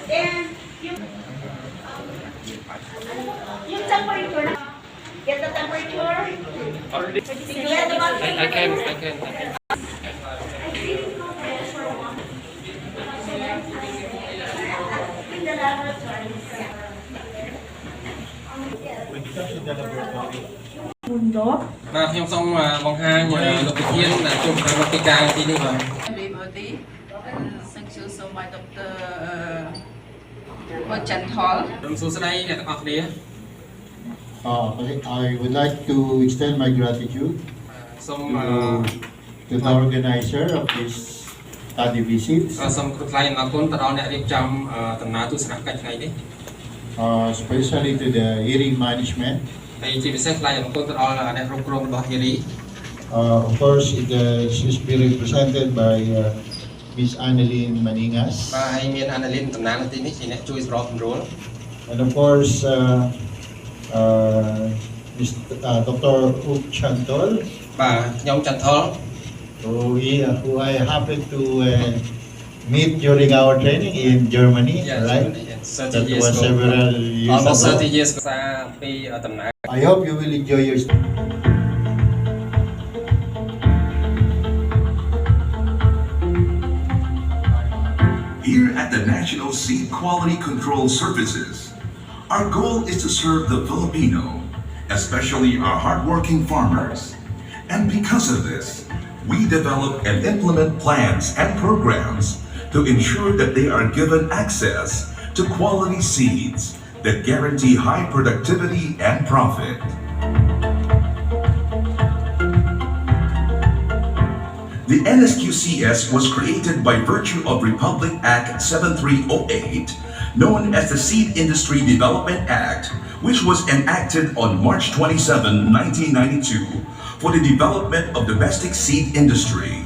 Then, yung temperature, get the temperature. Declare the body I can. in the laboratory. Mundo. បាទខ្ញុំសូមបង្ហាញលោកវិធានជួបកម្មវិធីការទីនេះបាទ Everybody, thank you so much, Dr. Chanthol. សូមសួស្តីអ្នកទាំងអស់គ្នា I would like to extend my gratitude សូម to the organizer of this study visit, សូមថ្លែងអំណរគុណទៅដល់អ្នករៀបចំដំណើរទស្សនកិច្ចថ្ងៃនេះ especially to the ERI management. ហើយជាពិសេសថ្លែងអំណរគុណទៅដល់អ្នកគ្រប់គ្រងរបស់ ERI Of course, she's being represented by Ms. Annalyn Maningas, បាទហើយមានអាណាលីនតំណាងនៅទីនេះជាអ្នកជួយសម្របសម្រួល and of course, Dr. Uk Chantol, បាទខ្ញុំចន្ទថុល who I happened to meet during our training in Germany, right? That was several years almost ago. 30 years ភាសាពីតំណាង I hope you will enjoy your stay. Here at the National Seed Quality Control Services, our goal is to serve the Filipino, especially our hardworking farmers. And because of this, we develop and implement plans and programs to ensure that they are given access to quality seeds that guarantee high productivity and profit. The NSQCS was created by virtue of Republic Act 7308, known as the Seed Industry Development Act, which was enacted on March 27, 1992, for the development of domestic seed industry.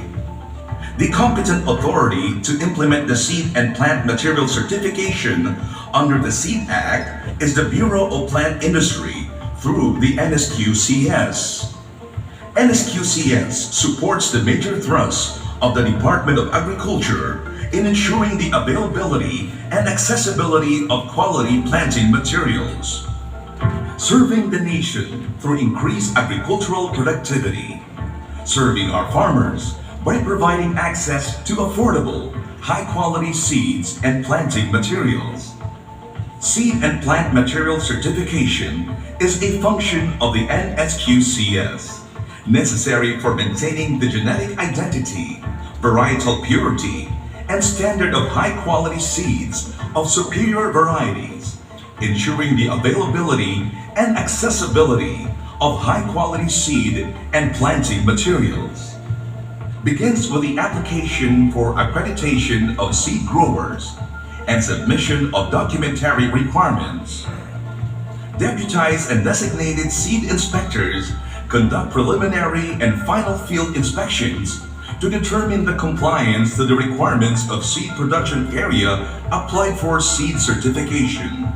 The competent authority to implement the seed and plant material certification under the Seed Act is the Bureau of Plant Industry through the NSQCS. NSQCS supports the major thrust of the Department of Agriculture in ensuring the availability and accessibility of quality planting materials, serving the nation through increased agricultural productivity, serving our farmers by providing access to affordable, high-quality seeds and planting materials. Seed and plant material certification is a function of the NSQCS, necessary for maintaining the genetic identity, varietal purity, and standard of high-quality seeds of superior varieties, ensuring the availability and accessibility of high-quality seed and planting materials. Begins with the application for accreditation of seed growers and submission of documentary requirements. Deputized and designated seed inspectors conduct preliminary and final field inspections to determine the compliance to the requirements of seed production area applied for seed certification.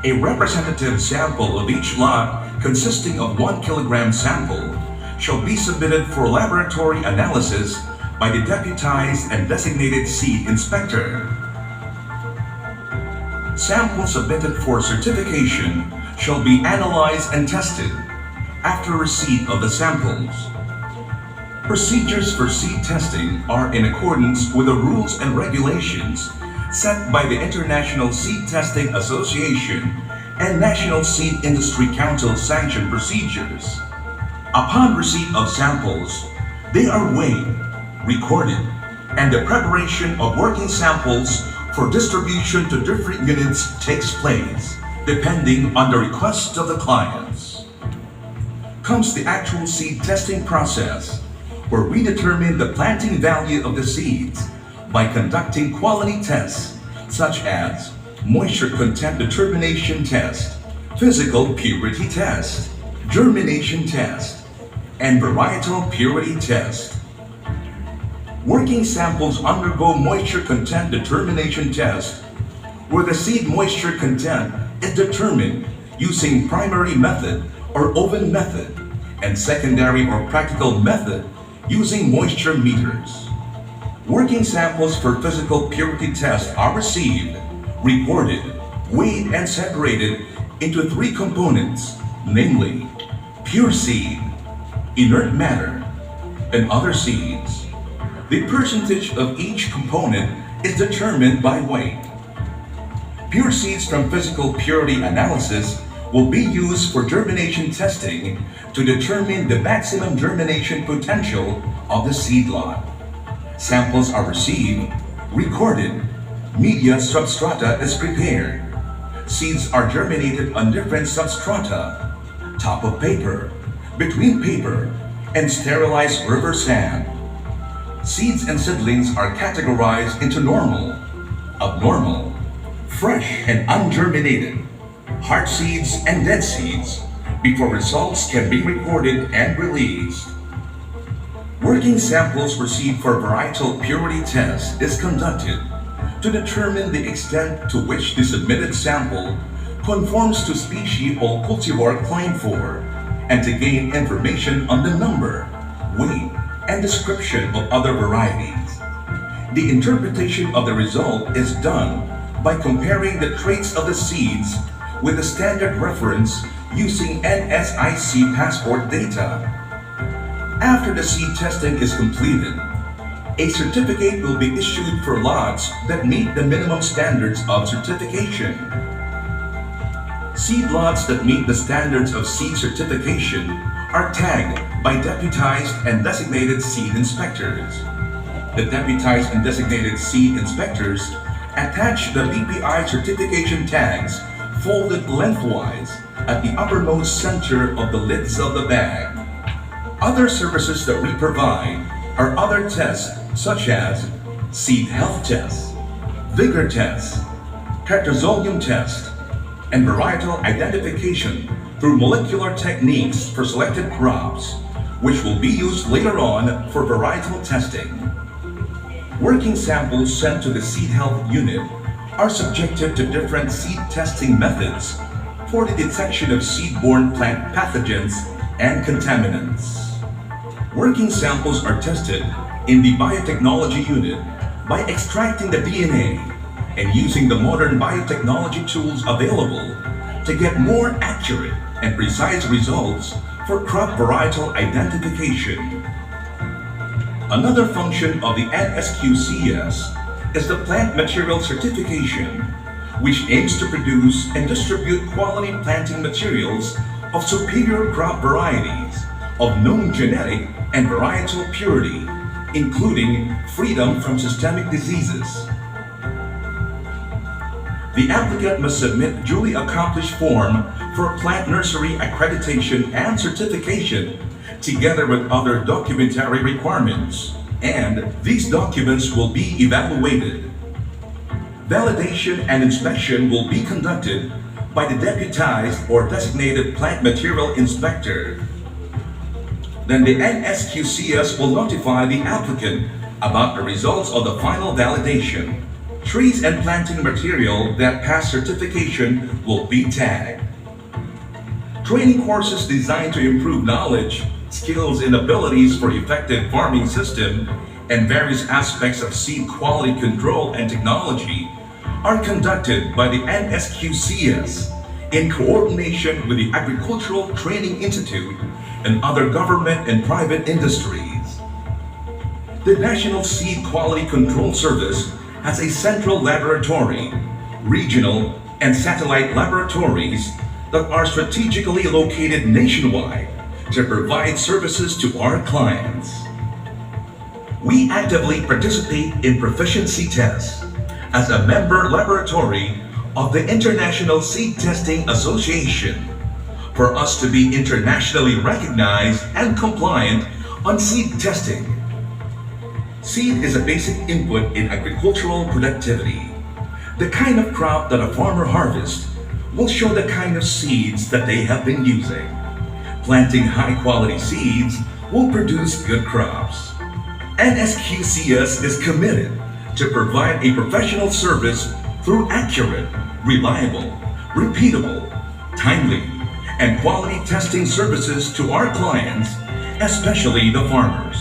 A representative sample of each lot consisting of 1 kilogram sample shall be submitted for laboratory analysis by the deputized and designated seed inspector. Samples submitted for certification shall be analyzed and tested after receipt of the samples. Procedures for seed testing are in accordance with the rules and regulations set by the International Seed Testing Association and National Seed Industry Council sanctioned procedures. Upon receipt of samples, they are weighed, recorded, and the preparation of working samples for distribution to different units takes place, depending on the request of the clients. Comes the actual seed testing process, where we determine the planting value of the seeds by conducting quality tests such as moisture content determination test, physical purity test, germination test, and varietal purity test. Working samples undergo moisture content determination test, where the seed moisture content is determined using primary method or oven method and secondary or practical method using moisture meters. Working samples for physical purity test are received, recorded, weighed, and separated into three components, namely pure seed, inert matter, and other seeds. The percentage of each component is determined by weight. Pure seeds from physical purity analysis will be used for germination testing to determine the maximum germination potential of the seed lot. Samples are received, recorded, media substrata is prepared. Seeds are germinated on different substrata, top of paper, between paper, and sterilized river sand. Seeds and seedlings are categorized into normal, abnormal, fresh and ungerminated, hard seeds and dead seeds before results can be recorded and released. Working samples received for varietal purity test is conducted to determine the extent to which the submitted sample conforms to species or cultivar claimed for, and to gain information on the number, weight, and description of other varieties. The interpretation of the result is done by comparing the traits of the seeds with the standard reference using NSIC passport data. After the seed testing is completed, a certificate will be issued for lots that meet the minimum standards of certification. Seed lots that meet the standards of seed certification are tagged by deputized and designated seed inspectors. The deputized and designated seed inspectors attach the BPI certification tags folded lengthwise at the uppermost center of the lids of the bag. Other services that we provide are other tests such as seed health tests, vigor tests, tetrazoium test, and varietal identification through molecular techniques for selected crops, which will be used later on for varietal testing. Working samples sent to the seed health unit are subjected to different seed testing methods for the detection of seed-borne plant pathogens and contaminants. Working samples are tested in the biotechnology unit by extracting the DNA and using the modern biotechnology tools available to get more accurate and precise results for crop varietal identification. Another function of the NSQCS is the plant material certification, which aims to produce and distribute quality planting materials of superior crop varieties of known genetic and varietal purity, including freedom from systemic diseases. The applicant must submit duly accomplished form for plant nursery accreditation and certification, together with other documentary requirements, and these documents will be evaluated. Validation and inspection will be conducted by the deputized or designated plant material inspector. Then the NSQCS will notify the applicant about the results of the final validation. Trees and planting material that pass certification will be tagged. Training courses designed to improve knowledge, skills, and abilities for effective farming system and various aspects of seed quality control and technology are conducted by the NSQCS in coordination with the Agricultural Training Institute and other government and private industries. The National Seed Quality Control Service has a central laboratory, regional and satellite laboratories that are strategically located nationwide to provide services to our clients. We actively participate in proficiency tests as a member laboratory of the International Seed Testing Association for us to be internationally recognized and compliant on seed testing. Seed is a basic input in agricultural productivity. The kind of crop that a farmer harvests will show the kind of seeds that they have been using. Planting high-quality seeds will produce good crops. NSQCS is committed to provide a professional service through accurate, reliable, repeatable, timely, and quality testing services to our clients, especially the farmers.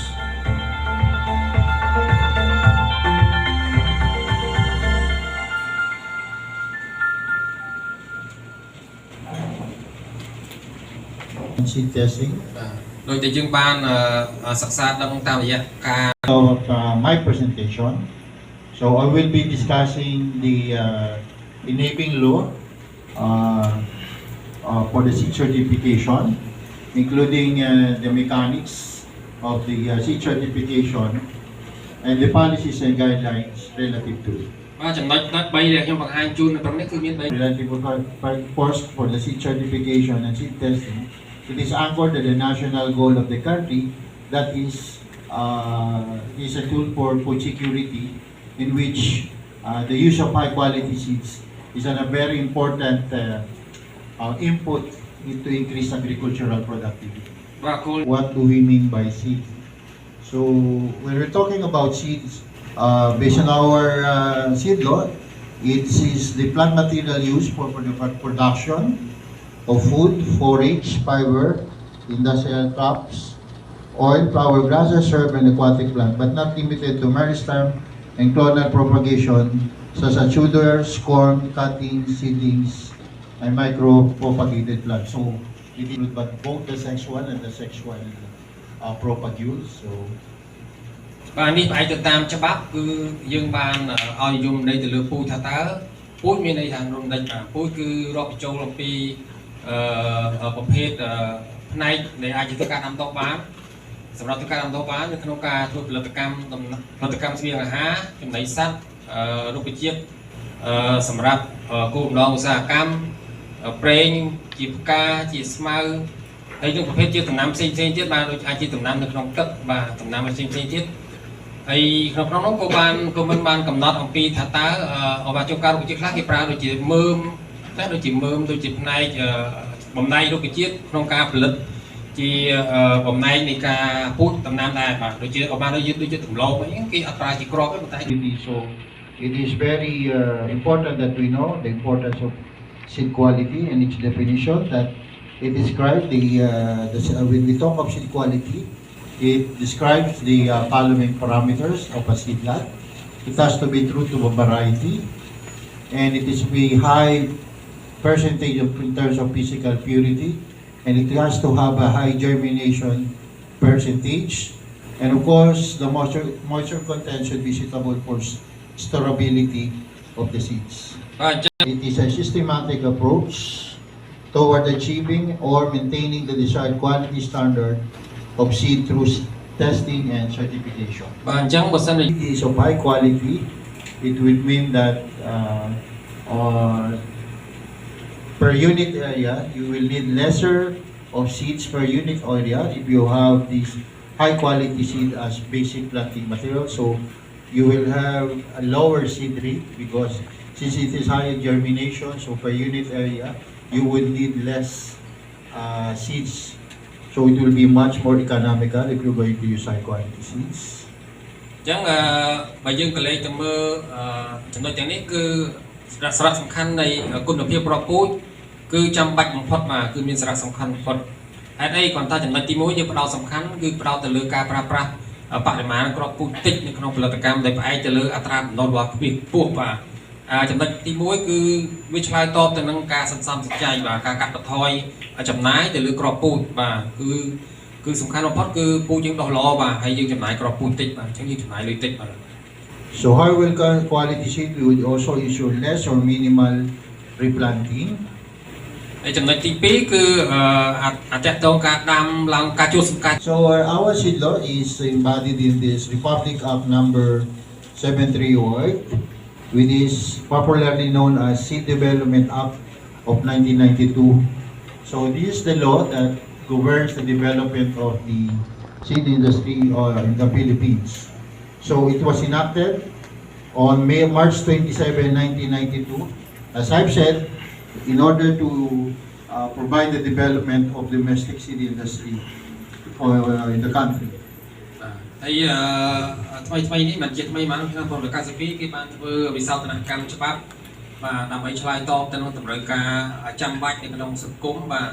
seed testing. ដោយតែយើងបានសិក្សាដល់តាមរយៈការ Of my presentation, so I will be discussing the enabling law for the seed certification, including the mechanics of the seed certification and the policies and guidelines relative to it. បាទចំណុច3ដែលខ្ញុំបង្ហាញជូននៅត្រង់នេះគឺមាន3 Relative first for the seed certification and seed testing. It is anchored to the national goal of the country, that is a tool for food security, in which the use of high quality seeds is a very important input to increase agricultural productivity. បាទគោល What do we mean by seed? So when we're talking about seeds, based on our seed law, it is the plant material used for the production of food, forage, fiber, industrial crops, oil, flower, grasses, herb, and aquatic plant, but not limited to meristem and clonal propagation, such as tudors, corn, cuttings, seedlings, and micro-propagated plants. So it includes both the sexual and the sexual propagules. So បាទនេះផ្អែកទៅតាមច្បាប់គឺយើងបានឲ្យយមន័យទៅលើពូជថាតើពូជមានន័យថារំដេចបាទពូជគឺរាប់បញ្ចូលអំពីប្រភេទផ្នែកដែលអាចធ្វើការដាំដុះបានសម្រាប់ធ្វើការដាំដុះបាននៅក្នុងការធ្វើផលិតកម្មស្បៀងអាហារចំណីសត្វរុក្ខជាតិសម្រាប់គោលបំណងឧស្សាហកម្មប្រេងជាផ្កាជាស្មៅហើយនឹងប្រភេទជាដំណាំផ្សេងៗទៀតបាទដូចអាចជាដំណាំនៅក្នុងទឹកបាទដំណាំផ្សេងៗទៀតហើយក្នុងនោះក៏មិនបានកំណត់អំពីថាតើអបាជការរុក្ខជាតិខ្លះគេប្រើដូចជាមើមខ្លះដូចជាមើមដូចជាផ្នែកបំណែករុក្ខជាតិក្នុងការផលិតជាបំណែកនៃការពូជដំណាំដែរបាទដូចជាក៏បានដូចជាទម្លាប់អីគេអត់ប្រើជាក្របទេប៉ុន្តែ so it is very important that we know the importance of seed quality and its definition, that it describes when we talk of seed quality, it describes the following parameters of a seed lot. It has to be true to a variety, and it is be high percentage in terms of physical purity, and it has to have a high germination percentage, and of course the moisture content should be suitable for storability of the seeds. It is a systematic approach toward achieving or maintaining the desired quality standard of seed through testing and certification. បាទអញ្ចឹងបើសិនជា It is of high quality. It will mean that per unit area, you will need lesser of seeds per unit area if you have this high quality seed as basic planting material. So you will have a lower seed rate because since it is high germination, so per unit area, you will need less seeds. So it will be much more economical if you're going to use high quality seeds. អញ្ចឹងបើយើងក៏លេខទៅមើលចំណុចទាំងនេះគឺសារៈសំខាន់នៃគុណភាពគ្រាប់ពូជគឺចាំបាច់បំផុតបាទគឺមានសារៈសំខាន់បំផុតហេតុអីគ្រាន់តែចំណុចទី1យើងផ្ដោតសំខាន់គឺផ្ដោតទៅលើការប្រើប្រាស់បរិមាណគ្រាប់ពូជតិចនៅក្នុងផលិតកម្មដែលផ្អែកទៅលើអត្រាបំណុលរបស់ខ្ពស់បាទចំណុចទី1គឺវាឆ្លើយតបទៅនឹងការសន្សំសំចៃបាទការកាត់បន្ថយចំណាយទៅលើគ្រាប់ពូជបាទគឺសំខាន់បំផុតគឺពូជយើងដុះល្អបាទហើយយើងចំណាយគ្រាប់ពូជតិចបាទអញ្ចឹងយើងចំណាយលុយតិចបាទ So high quality seed we would also ensure less or minimal replanting. ហើយចំណុចទី2គឺអាចតតងការដាំឡើងការជួសសម្កាត់ So our seed law is embodied in this Republic Act number 738, which is popularly known as Seed Development Act of 1992. So this is the law that governs the development of the seed industry in the Philippines. So it was enacted on March 27, 1992. As I've said, in order to provide the development of domestic seed industry in the country. ហើយថ្មីនេះមិនជាថ្មីមកឆ្នាំ1992គេបានធ្វើវិសោធនកម្មច្បាប់បាទដើម្បីឆ្លើយតបទៅនឹងតម្រូវការចាំបាច់នៅក្នុងសង្គមបាទ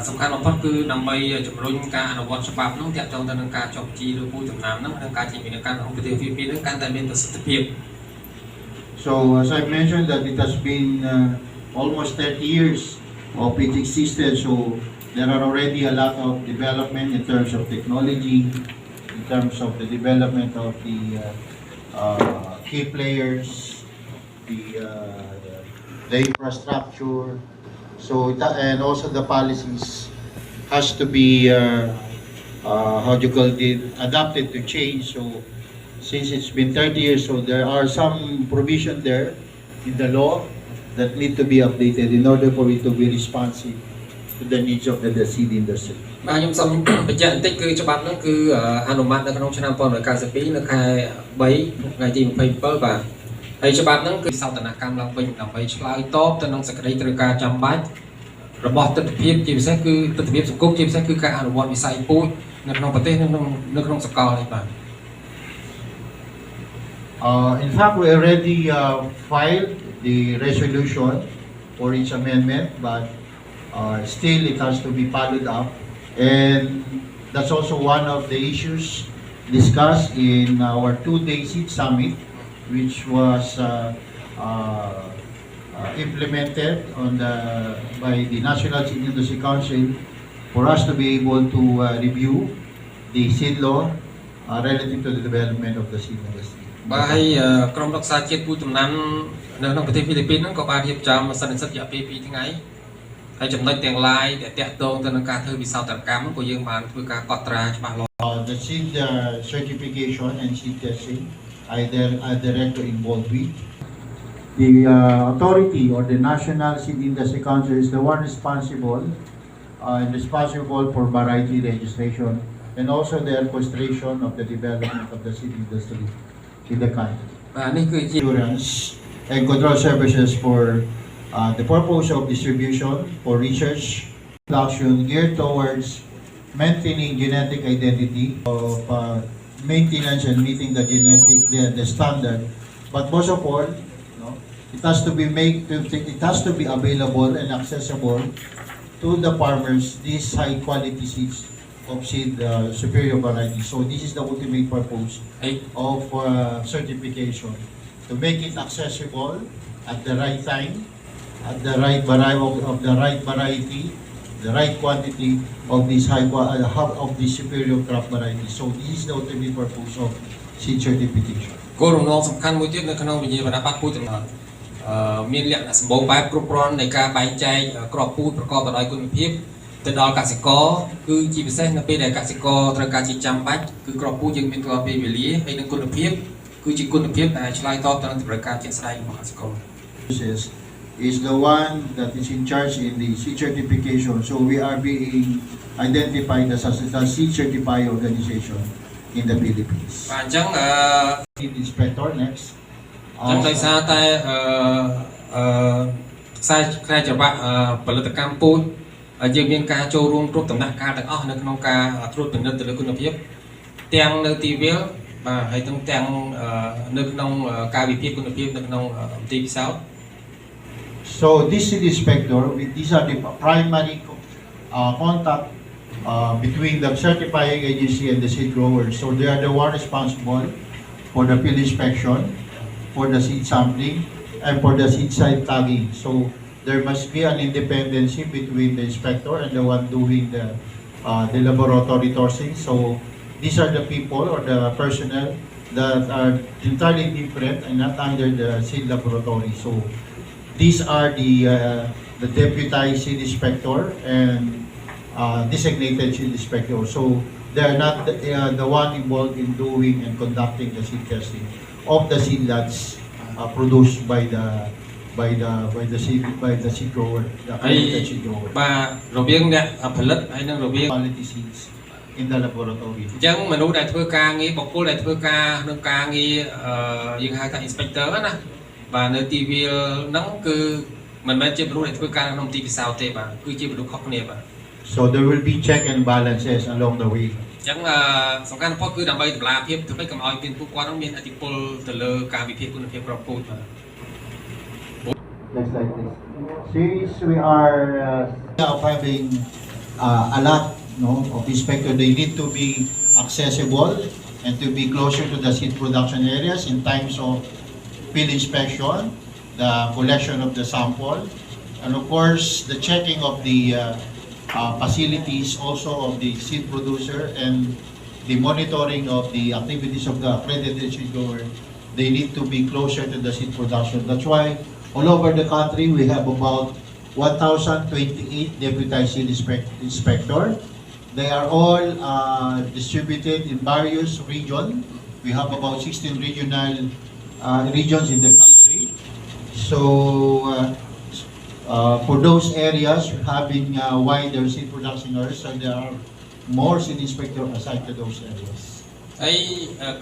សំខាន់បំផុតគឺដើម្បីជំរុញការអនុវត្តច្បាប់នោះទាក់ទងទៅនឹងការចុះជីឬពូជដំណាំនោះនិងការចេញពីការក្នុងប្រទេសហ្វីលីពីននឹងកាន់តែមានប្រសិទ្ធភាព So as I mentioned that it has been almost 30 years of its existence, so there are already a lot of development in terms of technology, in terms of the development of the key players, the infrastructure, so and also the policies has to be how do you call it, adapted to change. So since it's been 30 years, so there are some provision there in the law that need to be updated in order for it to be responsive to the needs of the seed industry. បាទខ្ញុំសូមបញ្ជាក់បន្តិចគឺច្បាប់ហ្នឹងគឺអនុម័តនៅក្នុងឆ្នាំ1992នៅខែ3ថ្ងៃទី27បាទហើយច្បាប់ហ្នឹងគឺសោតនកម្មឡើងវិញដើម្បីឆ្លើយតបទៅនឹងសេចក្តីត្រូវការចាំបាច់របស់ទស្សនវិជ្ជាជាពិសេសគឺទស្សនវិជ្ជាសង្គមជាពិសេសគឺការអនុវត្តវិស័យពូជនៅក្នុងប្រទេសនៅក្នុងសកលនេះបាទ In fact, we already filed the resolution for each amendment, but still it has to be followed up. And that's also one of the issues discussed in our two-day seed summit, which was implemented by the National Seed Industry Council for us to be able to review the seed law relative to the development of the seed industry. បាទហើយក្រុមរក្សាជាតិពូជដំណាំនៅក្នុងប្រទេសហ្វីលីពីនហ្នឹងក៏បានរៀបចំសន្និសីទរយៈពេល2ថ្ងៃហើយចំណុចទាំងឡាយដែលតាក់ទងទៅនឹងការធ្វើវិសោធនកម្មក៏យើងបានធ្វើការកត់ត្រាច្បាស់លាស់ The seed certification and seed testing, I directly involved with. The authority or the National Seed Industry Council is the one responsible for variety registration and also the orchestration of the development of the seed industry in the country. បាទនេះគឺជា Assurance and control services for the purpose of distribution, for research, production geared towards maintaining genetic identity of maintenance and meeting the standard. But most of all, it has to be available and accessible to the farmers, these high quality seeds of seed superior variety. So this is the ultimate purpose of certification, to make it accessible at the right time, at the right variety, the right quantity of this of this superior crop variety. So this is the ultimate purpose of seed certification. គោលរំលងសំខាន់មួយទៀតនៅក្នុងវិញ្ញាបនបត្រពូជដំណើរមានលក្ខណៈសម្បូរបែបគ្រប់គ្រាន់នៃការបែងចែកគ្រាប់ពូជប្រកបទៅដោយគុណភាពទៅដល់កសិករគឺជាពិសេសនៅពេលដែលកសិករត្រូវការជាចាំបាច់គឺគ្រាប់ពូជយើងមានគ្រប់ពេលវេលាហើយនឹងគុណភាពគឺជាគុណភាពដែលឆ្លើយតបទៅនឹងតម្រូវការជាក់ស្ដែងរបស់កសិករ Is the one that is in charge in the seed certification. So we are being identified as a seed certifying organization in the Philippines. បាទអញ្ចឹង Seed inspector next. អញ្ចឹងដោយសារតែខ្សែច្រវាក់ផលិតកម្មពូជយើងមានការចូលរួមគ្រប់ដំណាក់កាលទាំងអស់នៅក្នុងការត្រួតពិនិត្យទៅលើគុណភាពទាំងនៅទីវាលបាទហើយទាំងនៅក្នុងការវិភាគគុណភាពនៅក្នុងមន្ទីរពិសោធន៍ So this seed inspector, these are the primary contact between the certifying agency and the seed growers. So they are the one responsible for the field inspection, for the seed sampling, and for the seed site tagging. So there must be an independency between the inspector and the one doing the laboratory testing. So these are the people or the personnel that are entirely different and not under the seed laboratory. So these are the deputized seed inspector and designated seed inspector. So they are not the one involved in doing and conducting the seed testing of the seed lots produced by the seed grower, the accredited seed grower. បាទរវាងអ្នកផលិតហើយនិងរវាង Quality seeds in the laboratory. អញ្ចឹងមនុស្សដែលធ្វើការងារបុគ្គលដែលធ្វើការក្នុងការងារយើងហៅថា inspector ណាបាទនៅទីវាលហ្នឹងគឺមិនមែនជាមនុស្សដែលធ្វើការក្នុងទីពិសោធន៍ទេបាទគឺជាមនុស្សខុសគ្នាបាទ So there will be check and balances along the way. អញ្ចឹងសំខាន់បំផុតគឺដើម្បីតម្លាភាពធ្វើម៉េចកុំឲ្យមានពួកគាត់ហ្នឹងមានឥទ្ធិពលទៅលើការវិភាគគុណភាពគ្រាប់ពូជបាទ Next slide, please. Since we are of having a lot of inspector, they need to be accessible and to be closer to the seed production areas in times of field inspection, the collection of the sample, and of course the checking of the facilities also of the seed producer and the monitoring of the activities of the accredited seed grower, they need to be closer to the seed production. That's why all over the country we have about 1,028 deputized seed inspector. They are all distributed in various regions. We have about 16 regional regions in the country. So for those areas having wider seed production areas, so there are more seed inspectors assigned to those areas. ហើយ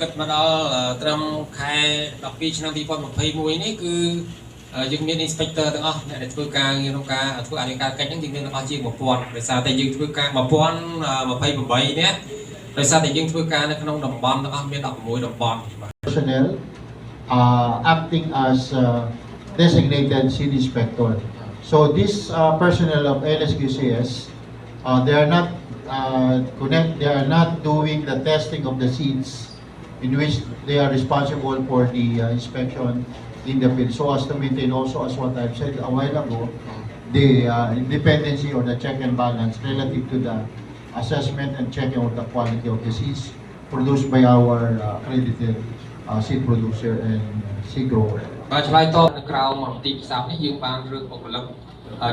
គិតមកដល់ត្រឹមខែ12ឆ្នាំ2021នេះគឺយើងមាន inspector ទាំងអស់អ្នកដែលធ្វើការងារក្នុងការធ្វើអនុការកិច្ចហ្នឹងយើងមានទាំងអស់ជាង 1000 ដោយសារតែយើងធ្វើការ 1028 នាក់ដោយសារតែយើងធ្វើការនៅក្នុងតំបន់ទាំងអស់មាន 16 តំបន់ Personnel acting as designated seed inspector. So this personnel of LSQCS, they are not they are not doing the testing of the seeds in which they are responsible for the inspection in the field. So as to maintain also, as what I've said a while ago, the independency or the check and balance relative to the assessment and checking of the quality of the seeds produced by our accredited seed producer and seed grower. បាទឆ្លើយតបនៅក្រៅមកទីផ្សារនេះយើងបានរើសបុគ្គលិក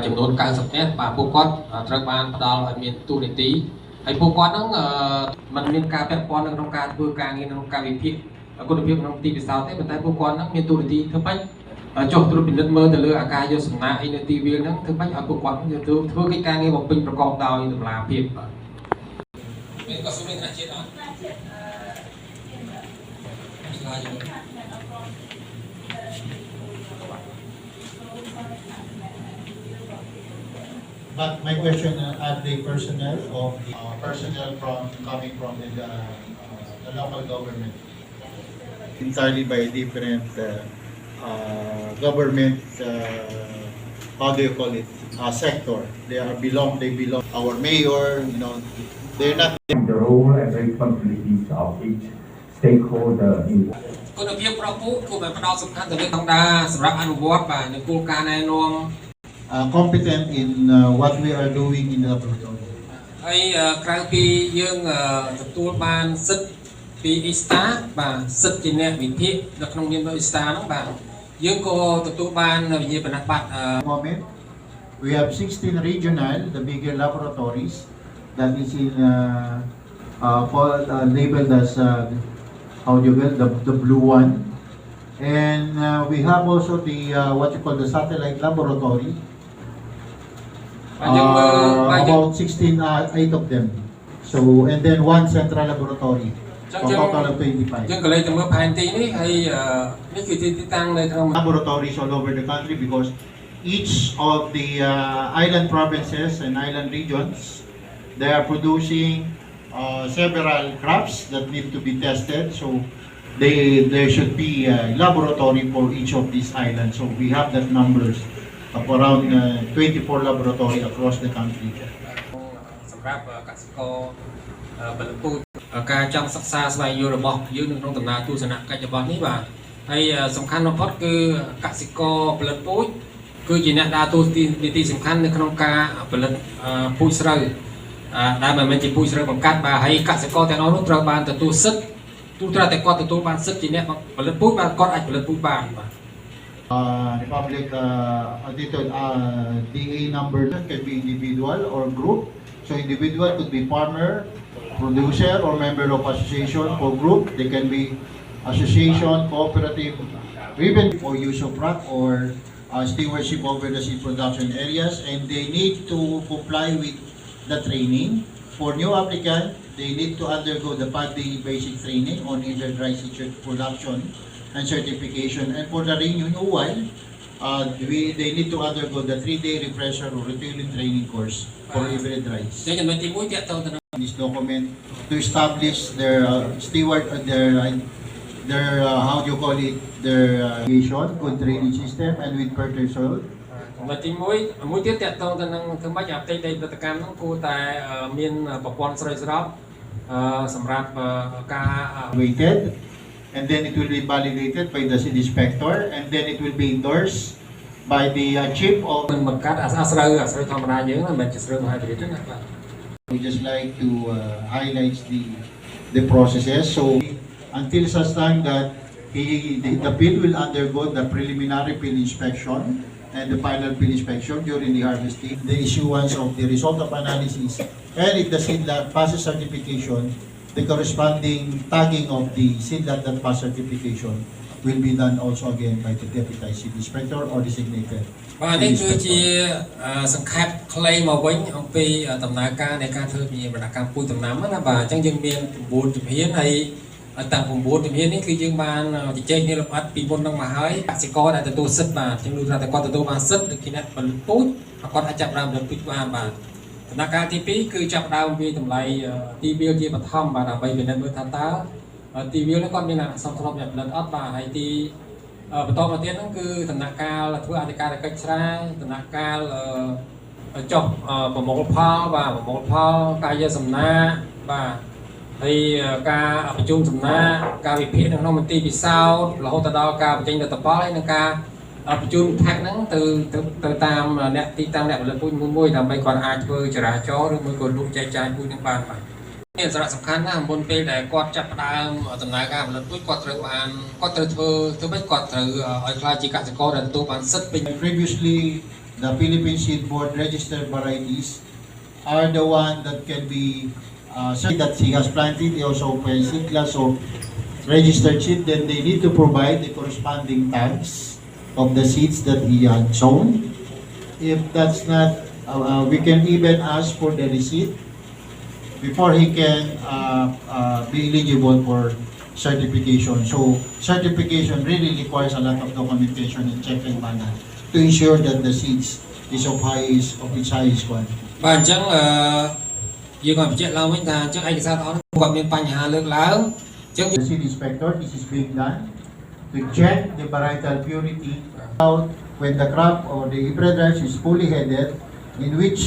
ចំនួន 90 នាក់បាទពួកគាត់ត្រូវបានផ្ដល់ឲ្យមានទូនីតិហើយពួកគាត់ហ្នឹងมันមានការពាក់ព័ន្ធនៅក្នុងការធ្វើការងារក្នុងការវិភាគគុណភាពក្នុងទីផ្សារទេប៉ុន្តែពួកគាត់ហ្នឹងមានទូនីតិធ្វើម៉េចចុះត្រួតពិនិត្យមើលទៅលើអាការយកសំណាក់អីនៅទីវាលហ្នឹងធ្វើម៉េចឲ្យពួកគាត់ធ្វើកិច្ចការងារបំពេញប្រកបដោយតម្លាភាពបាទមានក៏សុំមានថ្នាក់ជាតិអត់ឆ្លើយមក But my question, are the personnel of the personnel coming from the local government? Entirely by different government, how do you call it, sector. They belong, our mayor, you know, they're not. The role and responsibilities of each stakeholder in គុណភាពប្រពូគួរតែផ្ដោតសំខាន់ទៅលើអង្គការសម្រាប់អនុវត្តបាទនៅគោលការណ៍ណែនាំ competent in what we are doing in the laboratory. ហើយក្រៅពីយើងទទួលបានសិទ្ធិពី ISTA បាទសិទ្ធិជាអ្នកវិភាគនៅក្នុងនាម ISTA ហ្នឹងបាទយើងក៏ទទួលបានវិញ្ញាបនបត្រ Moment, we have 16 regional, the bigger laboratories that is in called labeled as how do you call the blue one, and we have also the what you call the satellite laboratory. បាទយើងមើលបាទយើង About 16, 8 of them. So and then one central laboratory. So total of 25. យើងក៏លេខទៅមើលផែនទីនេះហើយនេះគឺទីតាំងនៅក្នុង Laboratories all over the country because each of the island provinces and island regions, they are producing several crops that need to be tested. So there should be a laboratory for each of these islands. So we have that numbers of around 24 laboratory across the country. សម្រាប់កសិករផលិតពូជការចង់សិក្សាស្វែងយល់របស់យើងនៅក្នុងដំណើរទស្សនកិច្ចរបស់នេះបាទហើយសំខាន់បំផុតគឺកសិករផលិតពូជគឺជាអ្នកដើរតួនាទីសំខាន់នៅក្នុងការផលិតពូជស្រូវដែលមិនមែនជាពូជស្រូវបង្កាត់បាទហើយកសិករទាំងអស់នោះត្រូវបានទទួលសិទ្ធិទូត្រូវតែគាត់ទទួលបានសិទ្ធិជាអ្នកផលិតពូជបាទគាត់អាចផលិតពូជបានបាទ Republic DA number can be individual or group. So individual could be farmer, producer, or member of association. For group, they can be association, cooperative, even for use of rock or stewardship over the seed production areas. And they need to comply with the training. For new applicant, they need to undergo the 5-day basic training on either dry seed production and certification. And for the renewal, they need to undergo the 3-day refresher or retailing training course for every rice. ជាចំណុចទី1តើតើទៅ This document to establish their steward, their how do you call it, their irrigation, good drainage system, and with fertile soil. ចំណុចទី1មួយទៀតតើតើទៅនឹងធ្វើម៉េចអតិថិផលផលិតកម្មហ្នឹងគួរតែមានប្រព័ន្ធស្រោចស្រពសម្រាប់ការ Weighted, and then it will be validated by the seed inspector, and then it will be endorsed by the chief of. មិនបង្កើតអាស្រូវធម្មតាយើងហ្នឹងមិនមែនជាស្រូវមហាវិទ្យាទេណាបាទ We just like to highlight the processes. So until such time that the peel will undergo the preliminary peel inspection and the final peel inspection during the harvesting, the issuance of the result of analysis, and if the seed lot passes certification, the corresponding tagging of the seed lot that pass certification will be done also again by the deputized seed inspector or designated. បាទនេះគឺជាសង្ខេបខ្លីមកវិញអំពីដំណើរការនៃការធ្វើវិញ្ញាបនកម្មពូជដំណាំណាបាទអញ្ចឹងយើងមាន9ជំហានហើយតាម9ជំហាននេះគឺយើងបានជជែកគ្នាលម្អិតពីមុននឹងមកហើយកសិករដែលទទួលសិទ្ធិបាទខ្ញុំលើកថាតែគាត់ទទួលបានសិទ្ធិគឺអ្នកផលិតពូជគាត់អាចចាប់ដើមផលិតពូជបានបាទដំណើរការទី2គឺចាប់ដើមពីតម្លៃទីវាលជាបឋមបាទដើម្បីពិនិត្យមើលថាតើទីវាលនេះគាត់មានអសង្ឃ្លប់អ្នកផលិតអត់បាទហើយទីបន្តមកទៀតហ្នឹងគឺដំណាក់កាលធ្វើអធិការកិច្ចស្រែដំណាក់កាលចុះប្រមូលផលបាទប្រមូលផលការយកសំណាក់បាទហើយការបញ្ជូនសំណាក់ការវិភាគនៅក្នុងមន្ទីរពិសោធន៍រហូតដល់ការបញ្ចេញលទ្ធផលហើយនឹងការបញ្ជូនផាក់ហ្នឹងទៅតាមអ្នកទីតាំងអ្នកផលិតពូជមួយដើម្បីគាត់អាចធ្វើចរាចរណ៍ឬមួយក៏លក់ចែកចាយពូជនឹងបានបាទមានសារៈសំខាន់ណាស់មុនពេលដែលគាត់ចាប់ផ្ដើមដំណើរការផលិតពូជគាត់ត្រូវធ្វើម៉េចគាត់ត្រូវឲ្យខ្លាចជាកសិករដែលទទួលបានសិទ្ធិពេញ Previously, the Philippine Seed Board registered varieties are the one that can be said that he has planted. He also has seed class of registered seed. Then they need to provide the corresponding tags of the seeds that he had sown. If that's not, we can even ask for the receipt before he can be eligible for certification. So certification really requires a lot of documentation and check and balance to ensure that the seeds is of its highest quality. បាទអញ្ចឹងយើងក៏បញ្ជាក់ឡើងវិញថាអញ្ចឹងឯកសារទាំងអស់នេះគាត់មានបញ្ហាលើកឡើងអញ្ចឹង The seed inspector, this is being done to check the varietal purity out when the crop or the hybrid rice is fully headed, in which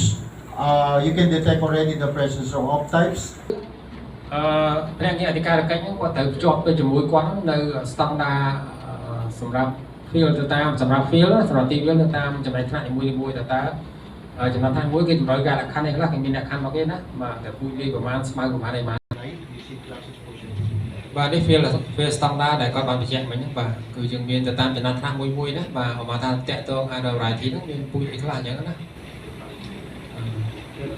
you can detect already the presence of off types. ព្រះអង្គអធិការកិច្ចហ្នឹងគាត់ត្រូវភ្ជាប់ទៅជាមួយគាត់នៅស្តង់ដារសម្រាប់ field ទៅតាមសម្រាប់ field សម្រាប់ទីវាលទៅតាមចំណែកថ្នាក់នីមួយៗទៅតើចំណុចថ្នាក់មួយគេតម្រូវការលក្ខខណ្ឌនេះខ្លះគេមានលក្ខខណ្ឌមកគេណាបាទតែពូជវាប្រមាណស្មើប្រមាណឯម៉ានបាទនេះ field ស្តង់ដារដែលគាត់បានបញ្ជាក់មិញហ្នឹងបាទគឺយើងមានទៅតាមចំណាត់ថ្នាក់មួយណាបាទឧបមាថាតាក់ទង variety ហ្នឹងមានពូជអីខ្លះអញ្ចឹងណា